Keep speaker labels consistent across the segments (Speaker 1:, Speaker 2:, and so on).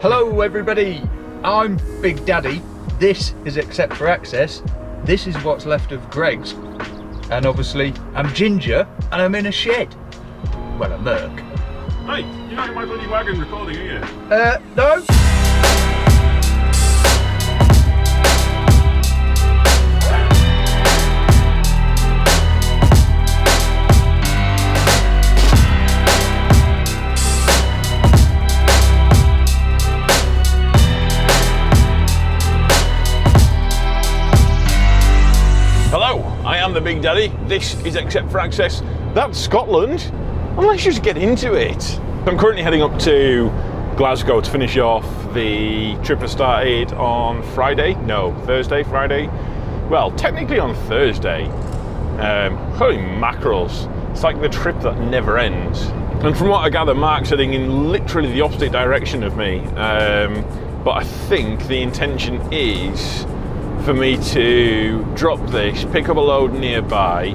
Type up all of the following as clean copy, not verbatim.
Speaker 1: Hello everybody, I'm Big Daddy, this is Except for Access, this is what's left of Greg's, and obviously I'm Ginger and I'm in a shed. Well, a Merc.
Speaker 2: Hey, you're not in my bloody wagon recording, are you?
Speaker 1: No.
Speaker 2: Hello, I am the Big Daddy. This is Except for Access. That's Scotland. And let's just get into it. I'm currently heading up to Glasgow to finish off the trip I started on Friday. No, Thursday, Friday. Well, technically on Thursday. Holy mackerels. It's like the trip that never ends. And from what I gather, Mark's heading in literally the opposite direction of me. But I think the intention is for me to drop this, pick up a load nearby,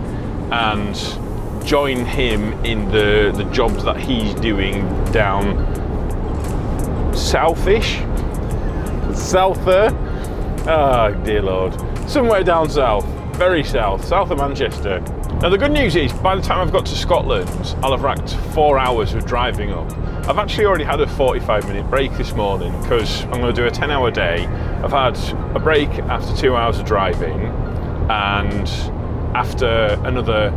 Speaker 2: and join him in the jobs that he's doing down southish? Souther? Oh dear Lord. Somewhere down south, very south of Manchester. Now the good news is, by the time I've got to Scotland, I'll have racked 4 hours of driving up. I've actually already had a 45-minute break this morning because I'm going to do a 10-hour day. I've had a break after 2 hours of driving, and after another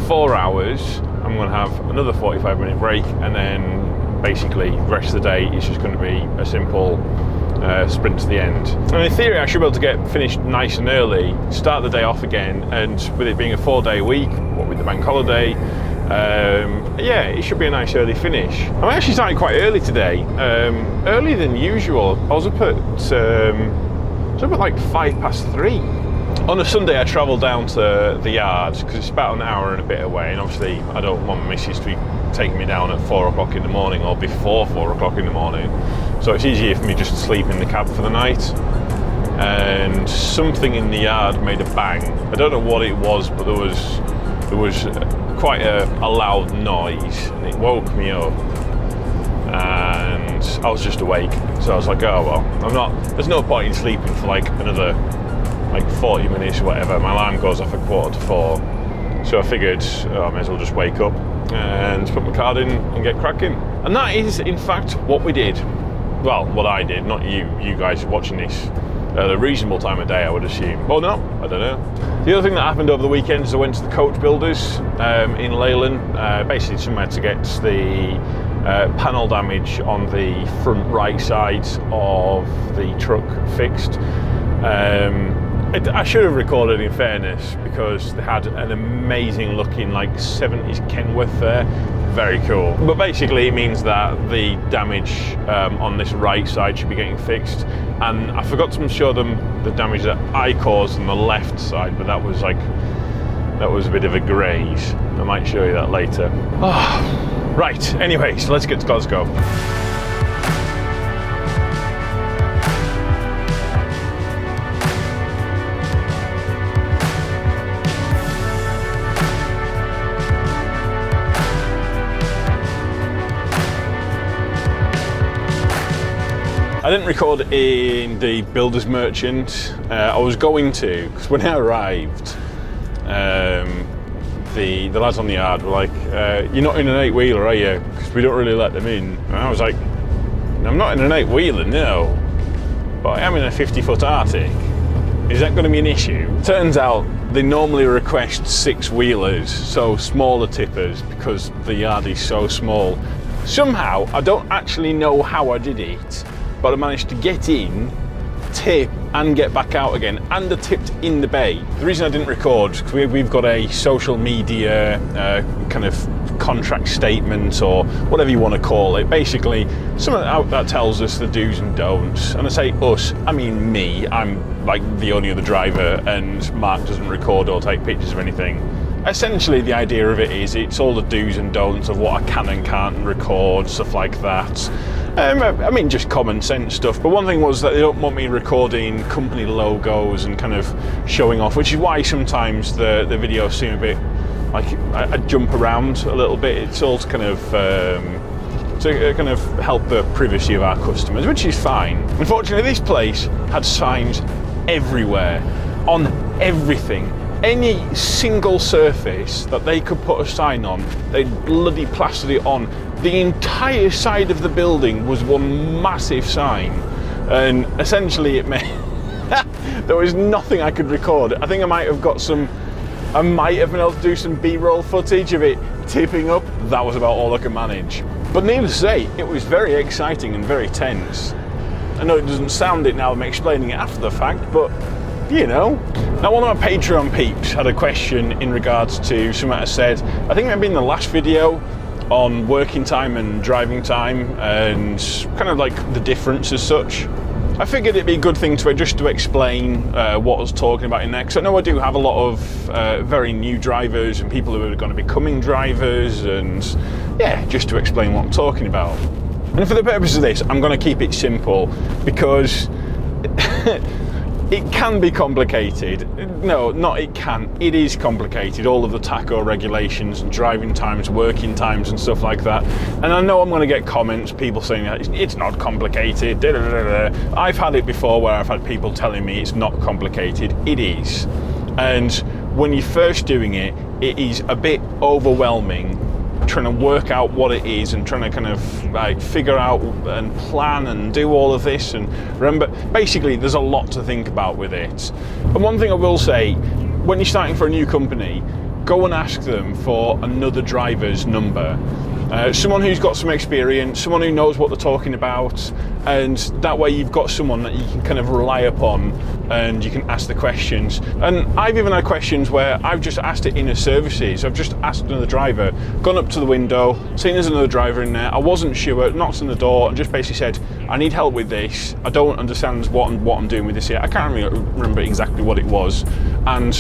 Speaker 2: 4 hours, I'm going to have another 45-minute break, and then basically the rest of the day is just going to be a simple sprint to the end. And in theory, I should be able to get finished nice and early, start the day off again, and with it being a 4-day week, what with the bank holiday, yeah, it should be a nice early finish. I'm actually starting quite early today, earlier than usual. I was up at like 3:05. On a Sunday I travel down to the yard because it's about an hour and a bit away, and obviously I don't want my missus to be taking me down at 4 o'clock in the morning or before 4 o'clock in the morning, so it's easier for me just to sleep in the cab for the night. And something in the yard made a bang. I don't know what it was, but there was quite a loud noise, and it woke me up, and I was just awake, so I was like, oh well, there's no point in sleeping for like another 40 minutes or whatever. My alarm goes off at 3:45, so I figured I may as well just wake up and put my card in and get cracking. And that is in fact what we did. Well, what I did, not you guys watching this at a reasonable time of day, I would assume. Well, no, I don't know. The other thing that happened over the weekend is I went to the coach builders in Leyland, basically somewhere to get the panel damage on the front right side of the truck fixed. I should have recorded, in fairness, because they had an amazing looking 70s Kenworth there. Very cool. But basically it means that the damage on this right side should be getting fixed, and I forgot to show them the damage that I caused on the left side, but that was a bit of a graze. I might show you that later. Right, anyway, so let's get to Glasgow. I didn't record in the builder's merchant. I was going to, because when I arrived, the lads on the yard were like, you're not in an 8-wheeler, are you? Because we don't really let them in. And I was like, I'm not in an 8-wheeler, no. But I am in a 50-foot Arctic. Is that going to be an issue? Turns out they normally request 6-wheelers, so smaller tippers, because the yard is so small. Somehow, I don't actually know how I did it, but I managed to get in, tip, and get back out again, and I tipped in the bay. The reason I didn't record is because we've got a social media kind of contract statement, or whatever you want to call it. Basically, something that tells us the do's and don'ts. And I say us, I mean me. I'm like the only other driver, and Mark doesn't record or take pictures of anything. Essentially, the idea of it is it's all the do's and don'ts of what I can and can't record, stuff like that. I mean, just common sense stuff. But one thing was that they don't want me recording company logos and kind of showing off, which is why sometimes the videos seem a bit like I jump around a little bit. It's all kind of to kind of help the privacy of our customers, which is fine. Unfortunately, this place had signs everywhere, on everything. Any single surface that they could put a sign on, they bloody plastered it on. The entire side of the building was one massive sign, and essentially it meant there was nothing I could record. I think I might have been able to do some B-roll footage of it tipping up. That was about all I could manage. But needless to say, it was very exciting and very tense. I know it doesn't sound it now, I'm explaining it after the fact, but you know. Now, one of my Patreon peeps had a question in regards to something I said, I think maybe in the last video, on working time and driving time and kind of like the difference as such. I figured it'd be a good thing to just to explain what I was talking about in there, because I know I do have a lot of very new drivers and people who are going to be becoming drivers, and yeah, just to explain what I'm talking about. And for the purpose of this, I'm going to keep it simple, because it can be complicated. No, not it can. It is complicated. All of the tacho regulations and driving times, working times and stuff like that. And I know I'm going to get comments, people saying that it's not complicated. Da, da, da, da. I've had it before where I've had people telling me it's not complicated. It is. And when you're first doing it, it is a bit overwhelming, trying to work out what it is and trying to kind of like figure out and plan and do all of this. And remember, basically there's a lot to think about with it. And one thing I will say, when you're starting for a new company, go and ask them for another driver's number. Someone who's got some experience, someone who knows what they're talking about, and that way you've got someone that you can kind of rely upon and you can ask the questions. And I've even had questions where I've just asked it in a services. I've just asked another driver, gone up to the window, seen there's another driver in there, I wasn't sure, knocked on the door and just basically said, I need help with this, I don't understand what I'm doing with this yet. I can't really remember exactly what it was, and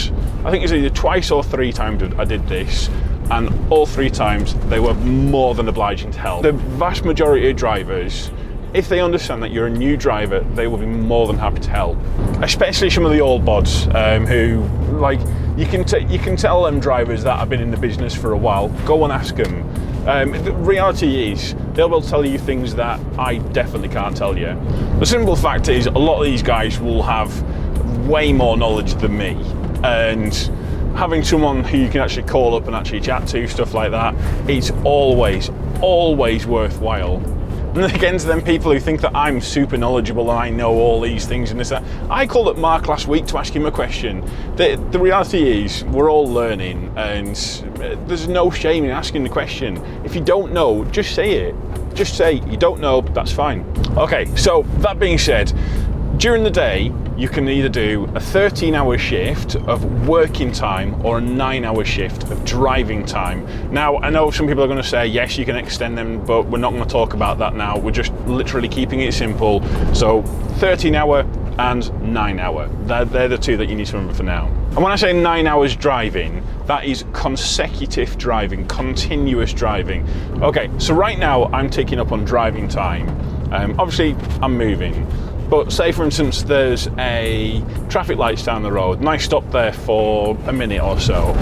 Speaker 2: I think it's either twice or 3 times I did this, and all 3 times they were more than obliging to help. The vast majority of drivers, if they understand that you're a new driver, they will be more than happy to help. Especially some of the old bods who, like, you can tell them drivers that have been in the business for a while, go and ask them. The reality is, they'll be able to tell you things that I definitely can't tell you. The simple fact is, a lot of these guys will have way more knowledge than me, and having someone who you can actually call up and actually chat to, stuff like that, it's always worthwhile. And then again, to them people who think that I'm super knowledgeable and I know all these things and this, that, I called up Mark last week to ask him a question. The reality is, we're all learning, and there's no shame in asking the question. If you don't know, just say it. Just say, you don't know, that's fine. Okay, so that being said, during the day, you can either do a 13-hour shift of working time or a 9-hour shift of driving time. Now, I know some people are going to say, yes, you can extend them, but we're not going to talk about that now. We're just literally keeping it simple. So 13-hour and 9-hour. They're the 2 that you need to remember for now. And when I say 9 hours driving, that is consecutive driving, continuous driving. Okay, so right now I'm taking up on driving time. Obviously, I'm moving. But say, for instance, there's a traffic lights down the road and I stop there for a minute or so.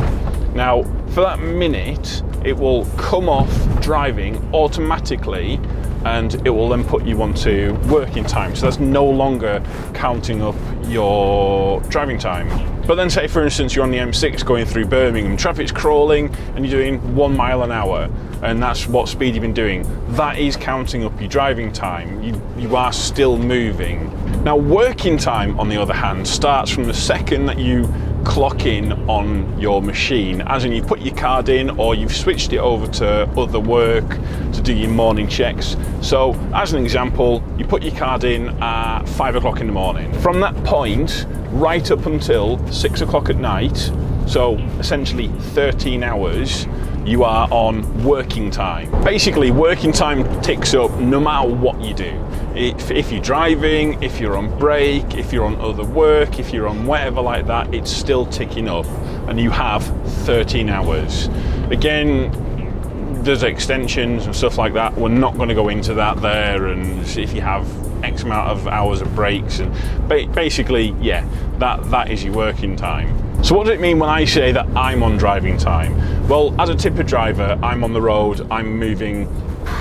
Speaker 2: Now, for that minute, it will come off driving automatically, and it will then put you onto working time. So that's no longer counting up your driving time. But then say, for instance, you're on the M6 going through Birmingham, traffic's crawling and you're doing 1 mile an hour, and that's what speed you've been doing. That is counting up your driving time. You are still moving. Now, working time, on the other hand, starts from the second that you clock in on your machine, as in you put your card in or you've switched it over to other work to do your morning checks. So, as an example, you put your card in at 5 o'clock in the morning. From that point, right up until 6 o'clock at night, so essentially 13 hours, you are on working time. Basically, working time ticks up no matter what you do. If you're driving, if you're on break, if you're on other work, if you're on whatever like that, it's still ticking up, and you have 13 hours. Again, there's extensions and stuff like that. We're not going to go into that there, and if you have X amount of hours of breaks, and basically, yeah, that is your working time. So what does it mean when I say that I'm on driving time? Well, as a tipper driver, I'm on the road, I'm moving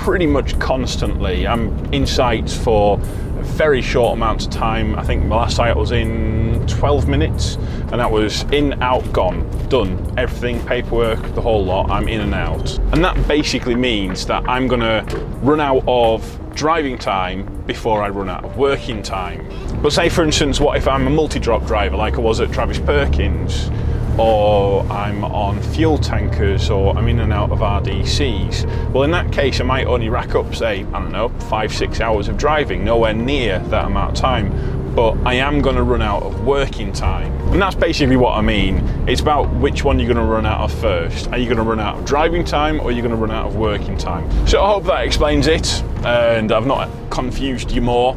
Speaker 2: pretty much constantly. I'm in sites for a very short amount of time. I think my last site I was in 12 minutes, and that was in, out, gone, done. Everything, paperwork, the whole lot, I'm in and out. And that basically means that I'm gonna run out of driving time before I run out of working time. But say for instance, what if I'm a multi-drop driver like I was at Travis Perkins, or I'm on fuel tankers, or I'm in and out of RDCs? Well, in that case, I might only rack up, say, I don't know, 5-6 hours of driving, nowhere near that amount of time, but I am going to run out of working time. And that's basically what I mean. It's about which one you're going to run out of first. Are you going to run out of driving time, or are you going to run out of working time? So I hope that explains it, and I've not confused you more.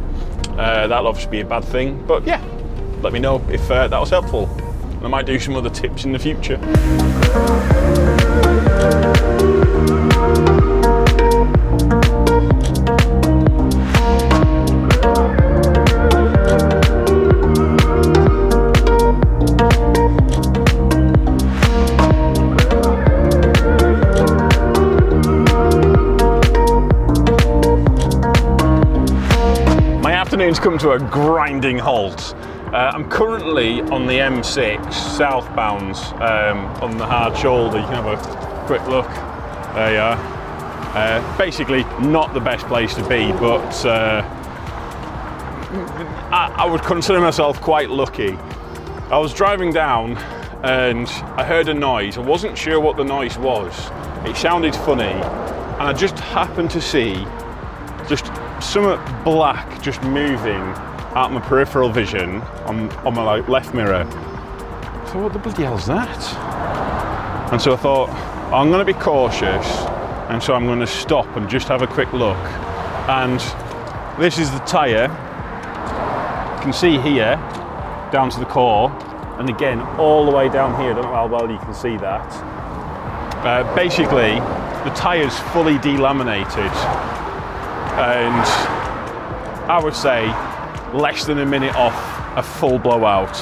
Speaker 2: That'll obviously be a bad thing, but yeah, let me know if that was helpful. I might do some other tips in the future. My afternoon's come to a grinding halt. I'm currently on the M6 southbound on the hard shoulder. You can have a quick look. There you are. Basically not the best place to be, but I would consider myself quite lucky. I was driving down and I heard a noise. I wasn't sure what the noise was. It sounded funny, and I just happened to see just something black just moving out my peripheral vision on my left mirror. So what the bloody hell's that? And so I thought, I'm going to be cautious, and so I'm going to stop and just have a quick look. And this is the tyre. You can see here down to the core, and again all the way down here. I don't know how well you can see that. Basically, the tyre's fully delaminated, and I would say less than a minute off a full blowout.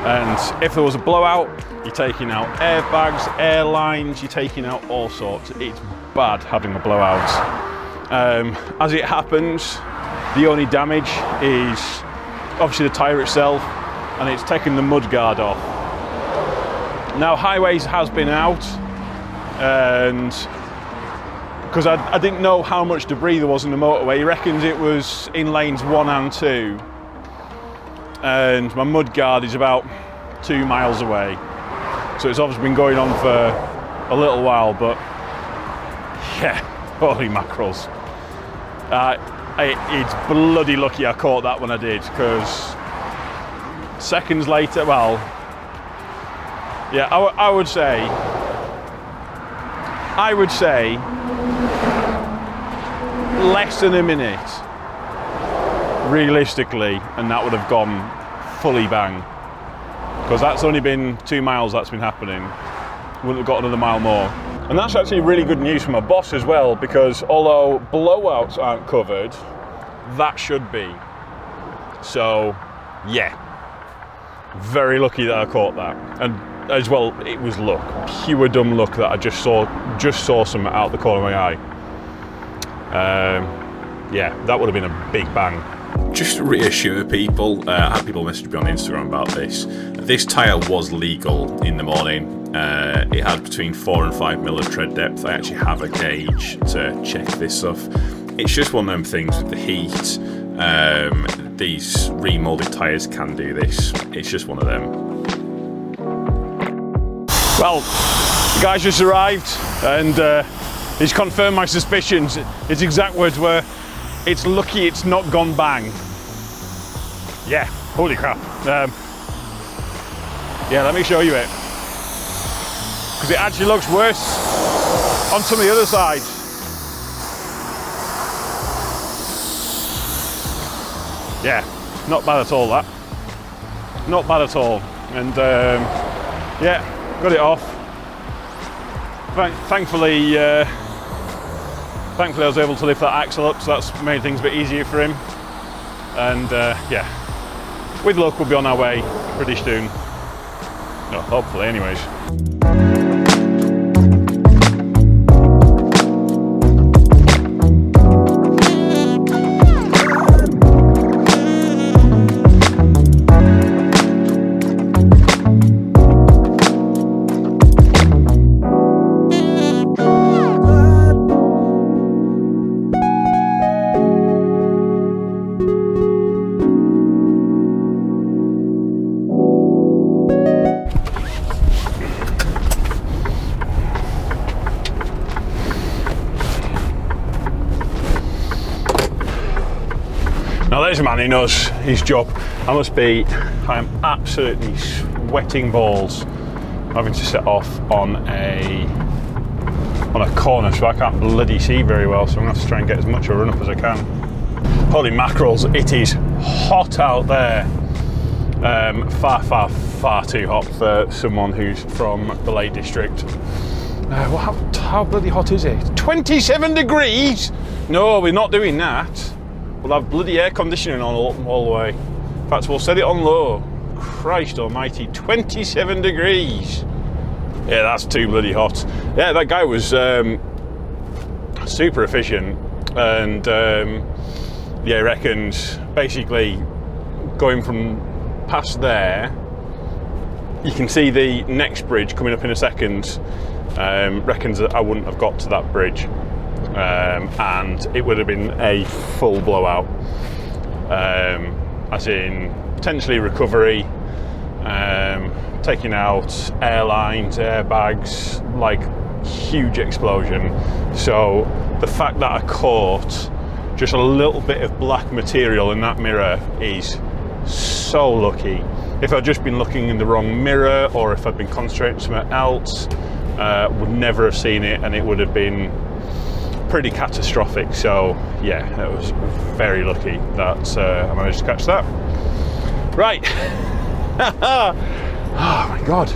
Speaker 2: And if there was a blowout, you're taking out airbags, airlines, you're taking out all sorts. It's bad having a blowout. As it happens, the only damage is obviously the tyre itself, and it's taken the mudguard off. Now, Highways has been out, and because I didn't know how much debris there was in the motorway. He reckons it was in lanes 1 and 2. And my mudguard is about 2 miles away. So it's obviously been going on for a little while, but yeah, holy mackerels. It's bloody lucky I caught that when I did, because seconds later, well, yeah, I would say less than a minute, realistically, and that would have gone fully bang. Because that's only been 2 miles that's been happening. Wouldn't have got another mile more. And that's actually really good news for my boss as well, because although blowouts aren't covered, that should be. So, yeah, very lucky that I caught that. And as well, it was luck, pure dumb luck that I just saw some out the corner of my eye. Yeah, that would have been a big bang.
Speaker 3: Just to reassure people, I had people message me on Instagram about this. This tyre was legal in the morning. It had between 4 and 5 mil of tread depth. I actually have a gauge to check this stuff. It's just one of them things with the heat. These remoulded tyres can do this. It's just one of them.
Speaker 2: Well, the guy's just arrived, and he's confirmed my suspicions. His exact words were, "It's lucky it's not gone bang." Yeah, holy crap. Yeah, let me show you it. Because it actually looks worse on some of the other sides. Yeah, not bad at all, that. Not bad at all. And yeah, got it off. Thankfully, I was able to lift that axle up, so that's made things a bit easier for him. And yeah, with luck, we'll be on our way pretty soon. No, hopefully, anyways. There's a man who knows his job. I am absolutely sweating balls having to set off on a corner, so I can't bloody see very well, so I'm going to have to try and get as much a run up as I can. Holy mackerels, it is hot out there. Far too hot for someone who's from the Lake District. How bloody hot is it? 27 degrees? No, we're not doing that. We'll have bloody air conditioning on all the way. In fact, we'll set it on low. Christ almighty, 27 degrees. Yeah, that's too bloody hot. Yeah, that guy was super efficient, and yeah, he reckons basically going from past there, you can see the next bridge coming up in a second. Reckons that I wouldn't have got to that bridge, and it would have been a full blowout, as in potentially recovery, taking out airlines, airbags, like huge explosion. So the fact that I caught just a little bit of black material in that mirror is so lucky. If I'd just been looking in the wrong mirror, or if I'd been concentrating on something else, would never have seen it, and it would have been pretty catastrophic. So yeah, it was very lucky that I managed to catch that. Right. Oh my god.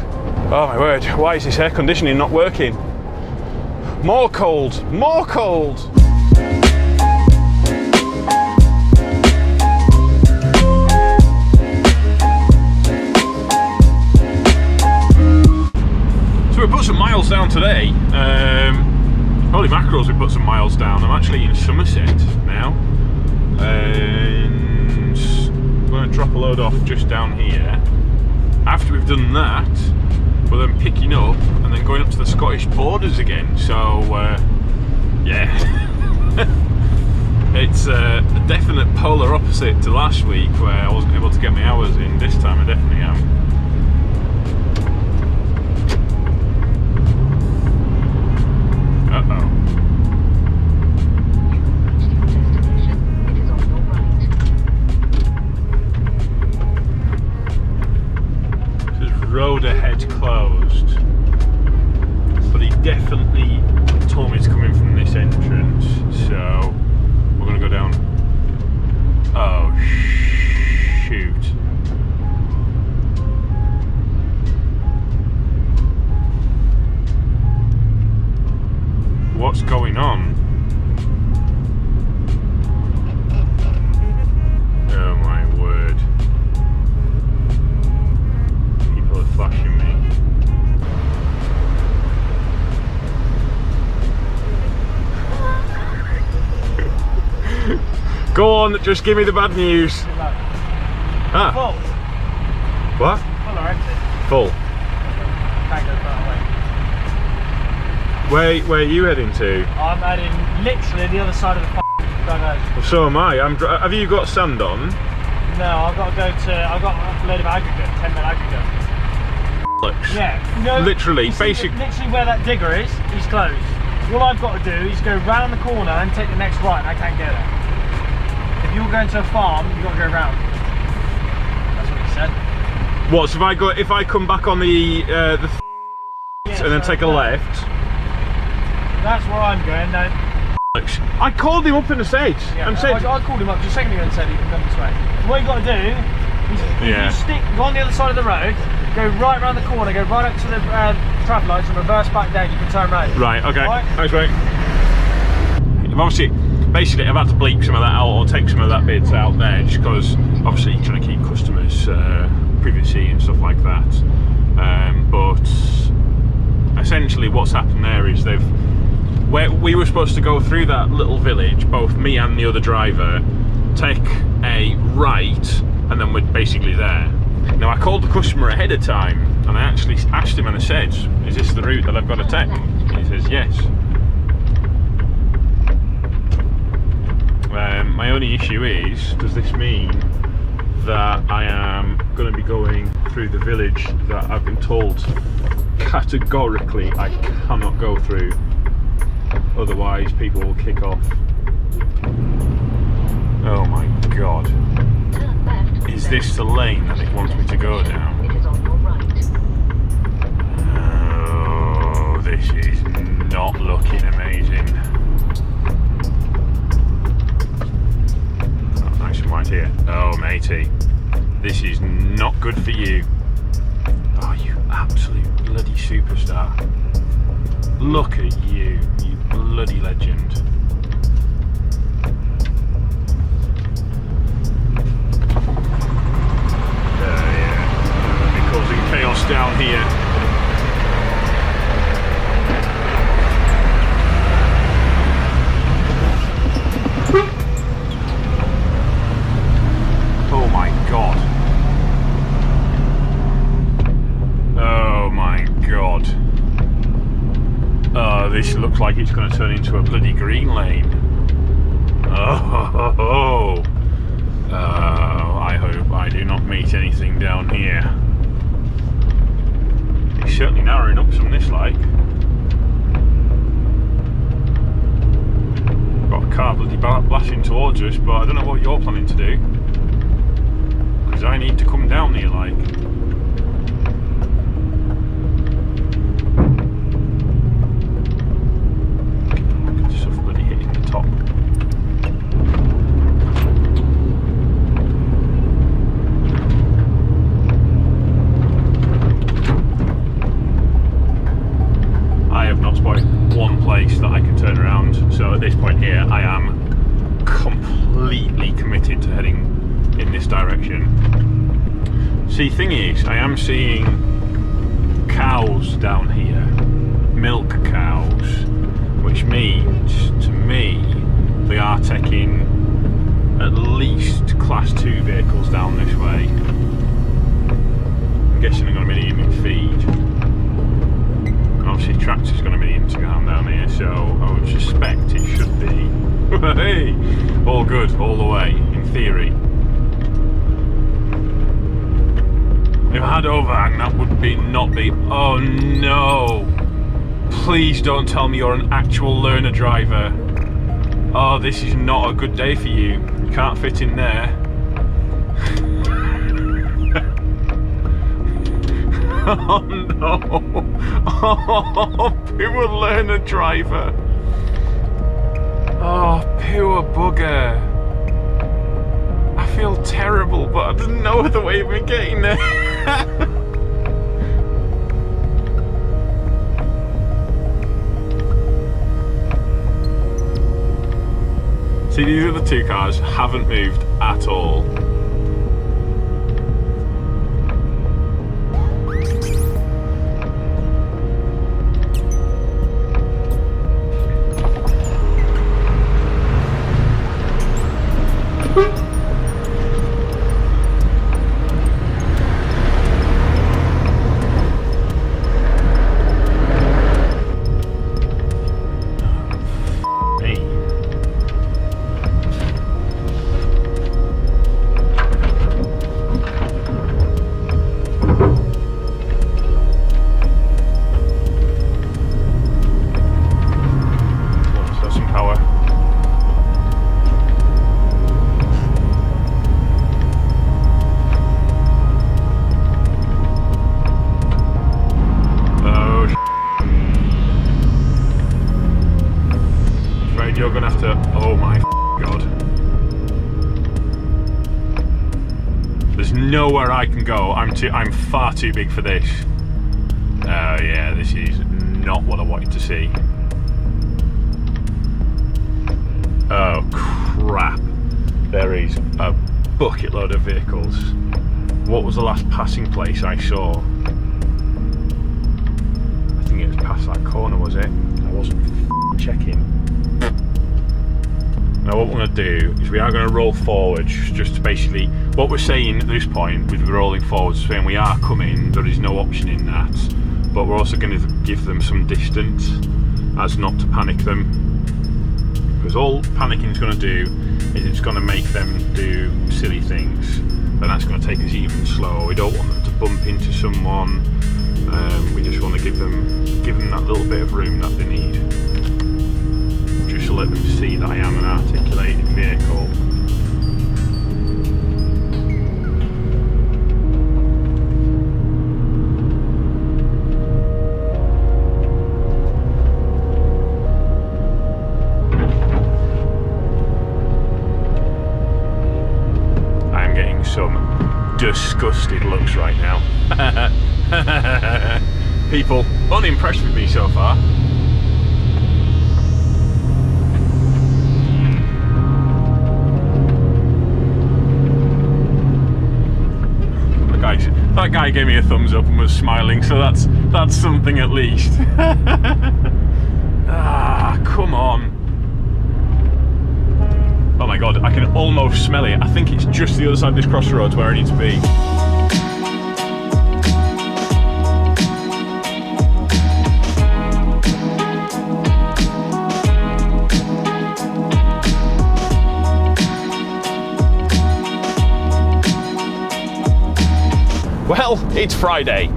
Speaker 2: Oh my word. Why is this air conditioning not working? More cold. More cold. So we put some miles down today. Holy mackerels, we put some miles down. I'm actually in Somerset now, and I'm going to drop a load off just down here. After we've done that, we're then picking up and then going up to the Scottish borders again. So yeah, it's a definite polar opposite to last week, where I wasn't able to get my hours in. This time I definitely am. Uh-oh. Road ahead closed, but he definitely told me it's coming from this entrance, so we're gonna go down. Oh shoot. What's going on? Oh my word. Flashing me. Go on, just give me the bad news. Ah.
Speaker 4: Full.
Speaker 2: What?
Speaker 4: Full or empty?
Speaker 2: Full.
Speaker 4: Can't go far away.
Speaker 2: Where are you heading to?
Speaker 4: I'm heading literally the other side of the
Speaker 2: Well, so am I. Have you got sand on?
Speaker 4: No, I've got to go to. I've got a load of aggregate, 10 mil aggregate. Yeah, no.
Speaker 2: Literally,
Speaker 4: basically where that digger is, he's closed. All I've got to do is go round the corner and take the next right, and I can't get there. If you're going to a farm, you've got to go round. That's what he said.
Speaker 2: What? So if I come back on the and then take a left.
Speaker 4: That's where I'm going now.
Speaker 2: I called him up in the stage and said.
Speaker 4: I called him up just a second ago and said he can come this way. So what you got to do is go on the other side of the road. Go right round the corner, go right up to the traffic lights and reverse back down, you can turn round.
Speaker 2: Right, okay.
Speaker 4: Right?
Speaker 2: Thanks, mate. Basically, I've had to bleep some of that out or take some of that bits out there, just because obviously you're trying to keep customers privacy and stuff like that. But essentially what's happened there is we were supposed to go through that little village, both me and the other driver, take a right, and then we're basically there. Now I called the customer ahead of time, and I actually asked him and I said, is this the route that I've got to take? And he says yes. My only issue is, does this mean that I am going to be going through the village that I've been told categorically I cannot go through, otherwise people will kick off? Oh my God. Is this the lane that it wants me to go down?
Speaker 5: It is on your right.
Speaker 2: Oh, this is not looking amazing. Oh, nice and wide here. Oh, matey. This is not good for you. Oh, you absolute bloody superstar. Look at you, you bloody legend. Yeah. Causing chaos down here. Oh my God. Oh my God. Oh, this looks like it's going to turn into a bloody green lane. Oh, I hope I do not meet anything down here. It's certainly narrowing up some this like. Got a car bloody blasting towards us, but I don't know what you're planning to do. Because I need to come down here like. Stuff bloody hitting the top. I have not spotted one place that I can turn around, so at this point here I am completely committed to heading in this direction. See, thing is, I am seeing cows down here, milk cows, which means to me they are taking at least class 2 vehicles down this way. I'm guessing they're going to be needing feed. Obviously tractor's going to be needing to go down here, so I would suspect it should be hey, all good all the way in theory. If I had overhang, that would be not be. Oh no! Please don't tell me you're an actual learner driver. Oh, this is not a good day for you. You can't fit in there. Oh no! Oh, pure learner driver. Oh, pure bugger. I feel terrible, but I didn't know the way we're getting there. See, these other two cars haven't moved at all. You're gonna have to. Oh my God! There's nowhere I can go. I'm far too big for this. Oh yeah, this is not what I wanted to see. Oh crap! There is a bucket load of vehicles. What was the last passing place I saw? I think it was past that corner, was it? I wasn't checking. Now what we're going to do is we are going to roll forwards, just to basically, what we're saying at this point with rolling forwards, saying we are coming, there is no option in that, but we're also going to give them some distance as not to panic them, because all panicking is going to do is it's going to make them do silly things, and that's going to take us even slower. We don't want them to bump into someone, we just want to give them that little bit of room that they need. Just to let them see that I am an articulated vehicle. some disgusted looks right now. People unimpressed with me so far. That guy gave me a thumbs up and was smiling, so that's something at least. Ah, come on. Oh my god, I can almost smell it. I think it's just the other side of this crossroads where I need to be. Well, it's Friday.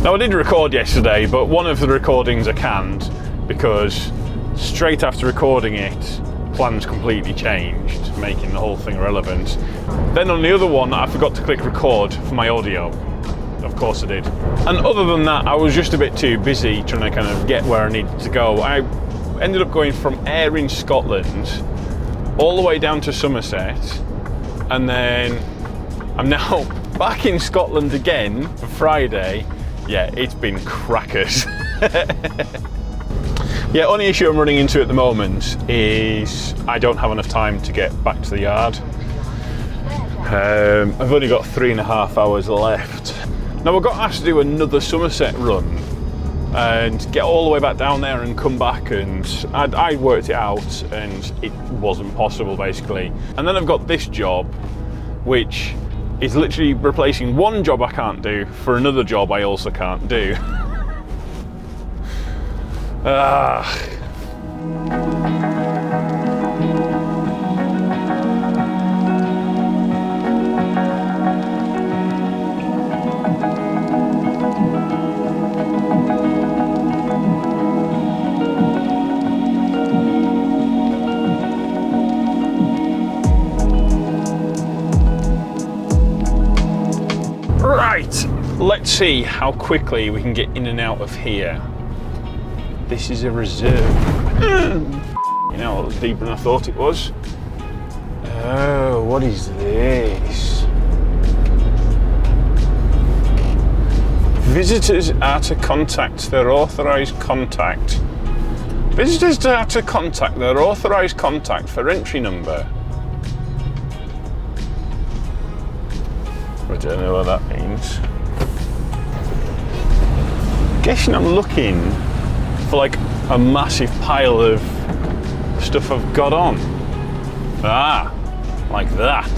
Speaker 2: Now I did record yesterday, but one of the recordings I canned because straight after recording it, plans completely changed, making the whole thing irrelevant. Then on the other one, I forgot to click record for my audio. Of course I did. And other than that, I was just a bit too busy trying to kind of get where I needed to go. I ended up going from Ayr in Scotland all the way down to Somerset, and then I'm now back in Scotland again for Friday. Yeah, it's been crackers. Yeah, only issue I'm running into at the moment is I don't have enough time to get back to the yard. I've only got 3.5 hours left. Now I got asked to do another Somerset run and get all the way back down there and come back, and I worked it out and it wasn't possible basically. And then I've got this job, which is literally replacing one job I can't do for another job I also can't do. Right, let's see how quickly we can get in and out of here. This is a reserve. You know, it was deeper than I thought it was. Oh, what is this? Visitors are to contact their authorised contact. Visitors are to contact their authorised contact for entry number. I don't know what that means. Guessing I'm looking for like a massive pile of stuff I've got on. Ah, like that.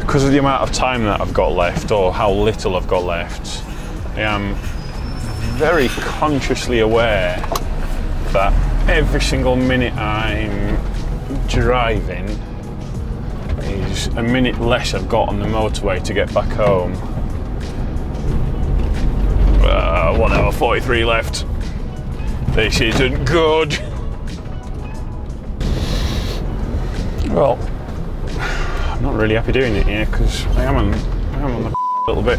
Speaker 2: Because of the amount of time that I've got left, or how little I've got left, I am very consciously aware that every single minute I'm driving is a minute less I've got on the motorway to get back home. 1 hour 43 left. This isn't good. Well, I'm not really happy doing it here because I am on the little bit.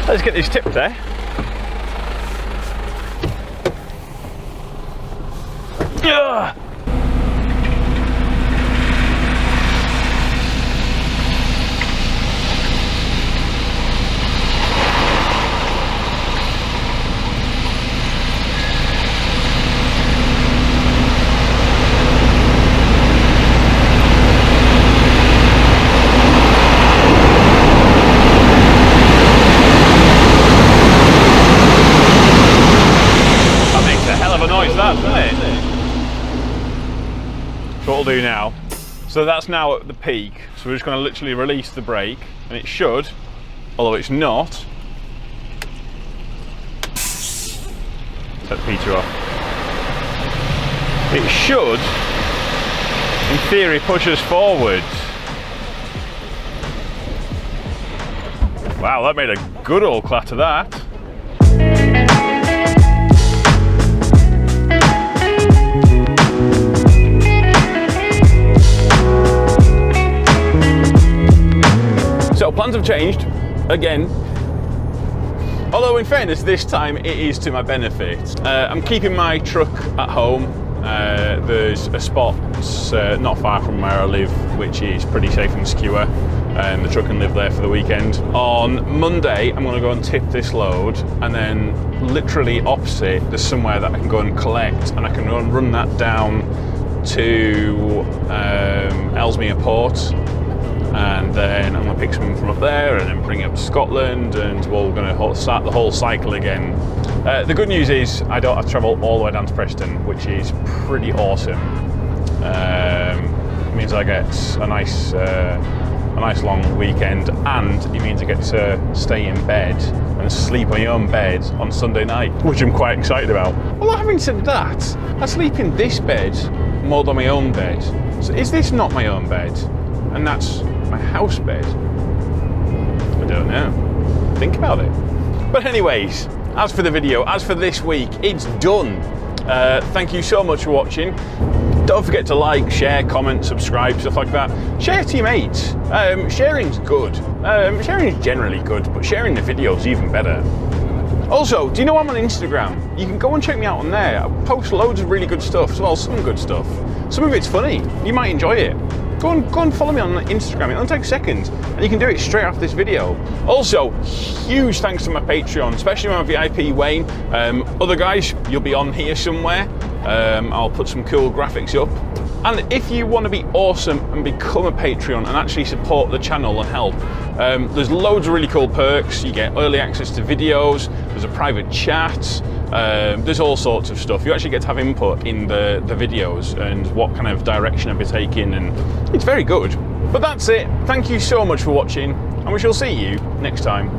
Speaker 2: Let's get this tip there. Ugh. So what we'll do now, so that's now at the peak, so we're just going to literally release the brake, and it should, although it's not, set the heater off, it should, in theory, push us forward. Wow, that made a good old clatter, that. So plans have changed again. Although in fairness, this time it is to my benefit. I'm keeping my truck at home. There's a spot not far from where I live, which is pretty safe and secure, and the truck can live there for the weekend. On Monday, I'm going to go and tip this load, and then literally opposite, there's somewhere that I can go and collect, and I can go and run that down to Ellesmere Port, and then I'm going to pick something from up there and then bring it up to Scotland, and we're going to start the whole cycle again. The good news is I don't have to travel all the way down to Preston, which is pretty awesome. It means I get a nice long weekend, and it means I get to stay in bed and sleep on my own bed on Sunday night, which I'm quite excited about. Well, having said that, I sleep in this bed more than my own bed. So is this not my own bed? And that's my house bed? I don't know. Think about it. But anyways, as for the video, as for this week, it's done. Thank you so much for watching. Don't forget to like, share, comment, subscribe, stuff like that. Share to your mates. Sharing's good. Sharing is generally good, but sharing the video's even better. Also, do you know I'm on Instagram? You can go and check me out on there. I post loads of really good stuff. Well, some good stuff. Some of it's funny. You might enjoy it. Go and follow me on Instagram. It'll take seconds, and you can do it straight after this video. Also, huge thanks to my Patreon, especially my VIP Wayne. Other guys, you'll be on here somewhere. I'll put some cool graphics up. And if you want to be awesome and become a Patreon and actually support the channel and help, there's loads of really cool perks. You get early access to videos, there's a private chat, there's all sorts of stuff. You actually get to have input in the videos and what kind of direction I'll be taking, and it's very good. But that's it. Thank you so much for watching, and we shall see you next time.